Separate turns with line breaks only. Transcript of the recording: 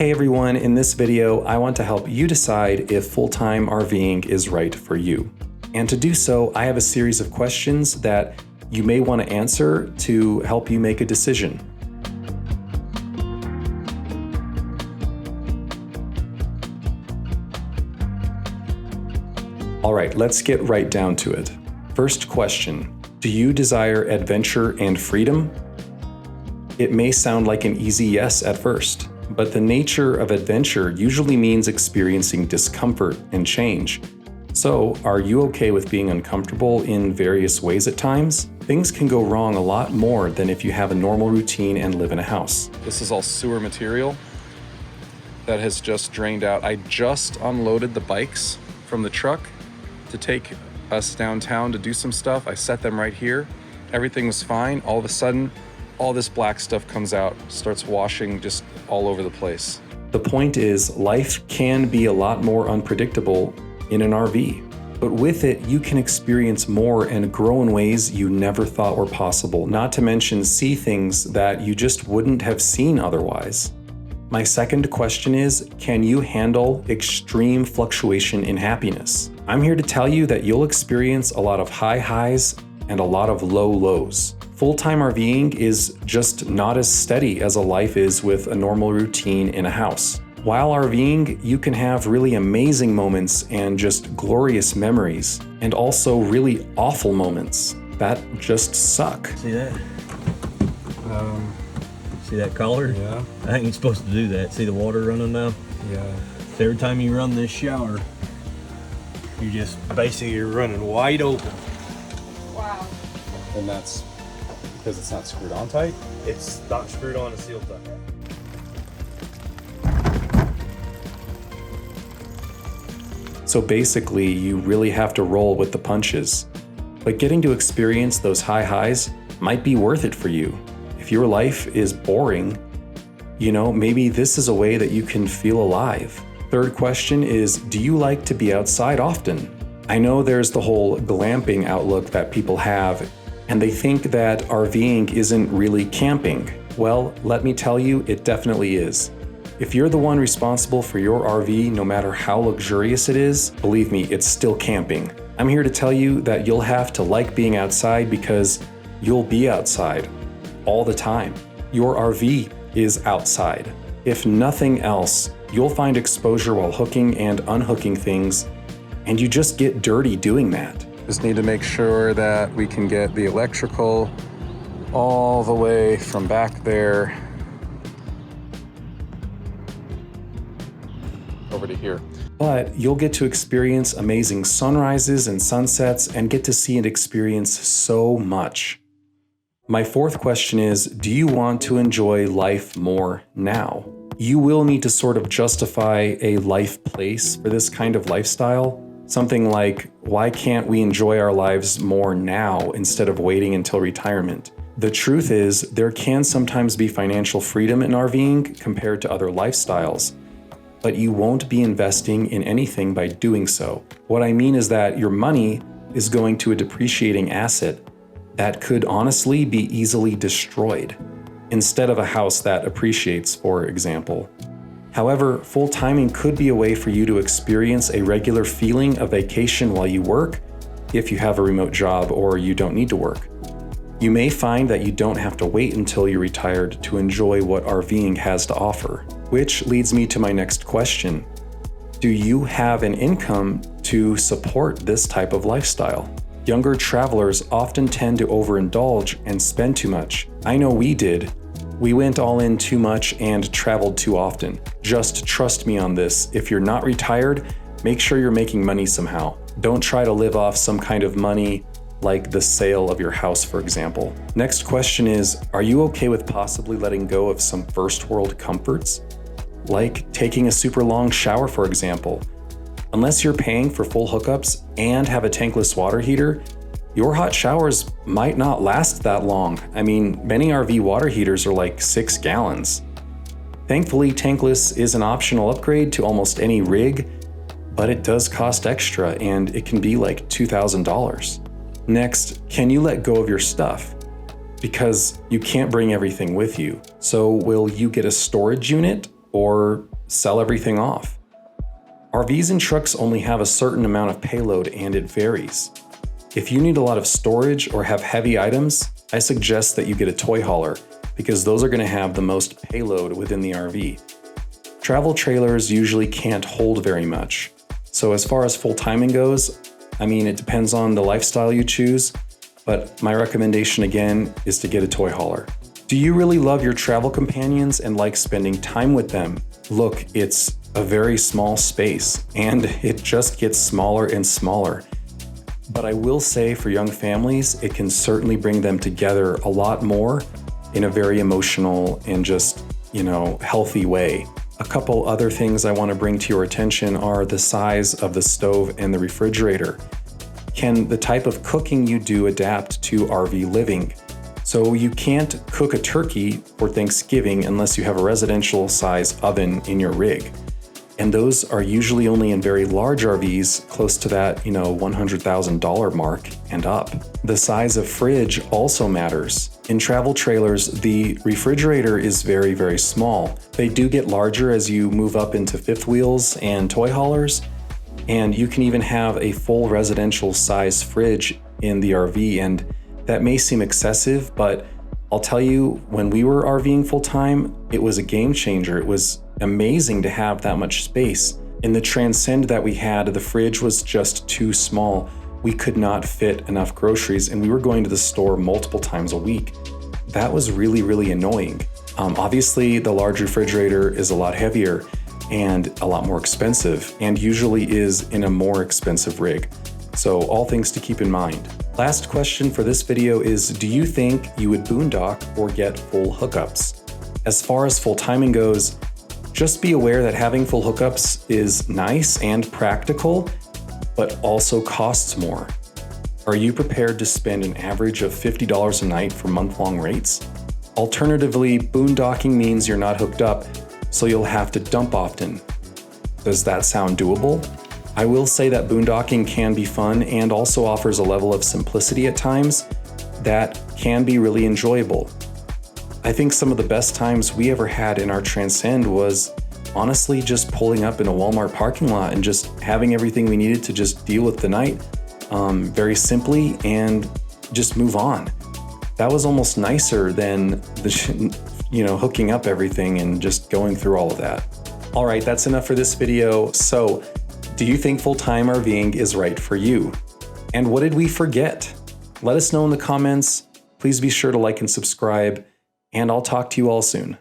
Hey everyone, in this video, I want to help you decide if full-time RVing is right for you. And to do so, I have a series of questions that you may want to answer to help you make a decision. All right, let's get right down to it. First question, do you desire adventure and freedom? It may sound like an easy yes at first, but the nature of adventure usually means experiencing discomfort and change. So, are you okay with being uncomfortable in various ways at times? Things can go wrong a lot more than if you have a normal routine and live in a house.
This is all sewer material that has just drained out. I just unloaded the bikes from the truck to take us downtown to do some stuff. I set them right here. Everything was fine. All of a sudden, all this black stuff comes out, starts washing just all over the place.
The point is, life can be a lot more unpredictable in an RV, but with it, you can experience more and grow in ways you never thought were possible, not to mention see things that you just wouldn't have seen otherwise. My second question is, can you handle extreme fluctuation in happiness? I'm here to tell you that you'll experience a lot of high highs and a lot of low lows. Full-time RVing is just not as steady as a life is with a normal routine in a house. While RVing, you can have really amazing moments and just glorious memories, and also really awful moments that just suck.
See that? See that collar?
Yeah.
I ain't supposed to do that. See the water running now?
Yeah.
So every time you run this shower, you just basically you're running wide open.
Wow.
And that's because it's not screwed on tight?
It's not screwed on and sealed tight.
So basically, you really have to roll with the punches. But getting to experience those high highs might be worth it for you. If your life is boring, maybe this is a way that you can feel alive. Third question is, do you like to be outside often? I know there's the whole glamping outlook that people have, and they think that RVing isn't really camping. Well, let me tell you, it definitely is. If you're the one responsible for your RV, no matter how luxurious it is, believe me, it's still camping. I'm here to tell you that you'll have to like being outside because you'll be outside all the time. Your RV is outside. If nothing else, you'll find exposure while hooking and unhooking things, and you just get dirty doing that.
Just need to make sure that we can get the electrical all the way from back there over to here.
But you'll get to experience amazing sunrises and sunsets and get to see and experience so much. My fourth question is, do you want to enjoy life more now? You will need to sort of justify a life place for this kind of lifestyle. Something like, why can't we enjoy our lives more now instead of waiting until retirement? The truth is, there can sometimes be financial freedom in RVing compared to other lifestyles, but you won't be investing in anything by doing so. What I mean is that your money is going to a depreciating asset that could honestly be easily destroyed, instead of a house that appreciates, for example. However, full-timing could be a way for you to experience a regular feeling of vacation while you work, if you have a remote job or you don't need to work. You may find that you don't have to wait until you're retired to enjoy what RVing has to offer, which leads me to my next question. Do you have an income to support this type of lifestyle? Younger travelers often tend to overindulge and spend too much. I know we did. We went all in too much and traveled too often. Just trust me on this. If you're not retired, make sure you're making money somehow. Don't try to live off some kind of money like the sale of your house, for example. Next question is, are you okay with possibly letting go of some first world comforts? Like taking a super long shower, for example. Unless you're paying for full hookups and have a tankless water heater, your hot showers might not last that long. I mean, many RV water heaters are like 6 gallons. Thankfully, tankless is an optional upgrade to almost any rig, but it does cost extra and it can be like $2,000. Next, can you let go of your stuff? Because you can't bring everything with you. So will you get a storage unit or sell everything off. RVs and trucks only have a certain amount of payload and it varies. If you need a lot of storage or have heavy items, I suggest that you get a toy hauler because those are going to have the most payload within the RV. Travel trailers usually can't hold very much. So as far as full timing goes, it depends on the lifestyle you choose, but my recommendation again is to get a toy hauler. Do you really love your travel companions and like spending time with them? Look, it's a very small space and it just gets smaller and smaller. But I will say for young families, it can certainly bring them together a lot more in a very emotional and just, healthy way. A couple other things I want to bring to your attention are the size of the stove and the refrigerator. Can the type of cooking you do adapt to RV living? So you can't cook a turkey for Thanksgiving unless you have a residential size oven in your rig. And those are usually only in very large RVs, close to that, $100,000 mark and up. The size of fridge also matters. In travel trailers, the refrigerator is very, very small. They do get larger as you move up into fifth wheels and toy haulers, and you can even have a full residential size fridge in the RV, and that may seem excessive, but I'll tell you, when we were RVing full time, it was a game changer. It was amazing to have that much space. In the Transcend that we had, the fridge was just too small. We could not fit enough groceries and we were going to the store multiple times a week. That was really, really annoying. Obviously, the large refrigerator is a lot heavier and a lot more expensive and usually is in a more expensive rig. So all things to keep in mind. Last question for this video is, do you think you would boondock or get full hookups? As far as full timing goes, just be aware that having full hookups is nice and practical, but also costs more. Are you prepared to spend an average of $50 a night for month-long rates? Alternatively, boondocking means you're not hooked up, so you'll have to dump often. Does that sound doable? I will say that boondocking can be fun and also offers a level of simplicity at times that can be really enjoyable. I think some of the best times we ever had in our Transcend was honestly just pulling up in a Walmart parking lot and just having everything we needed to just deal with the night very simply and just move on. That was almost nicer than hooking up everything and just going through all of that. All right, that's enough for this video. So, do you think full-time RVing is right for you? And what did we forget? Let us know in the comments. Please be sure to like and subscribe, and I'll talk to you all soon.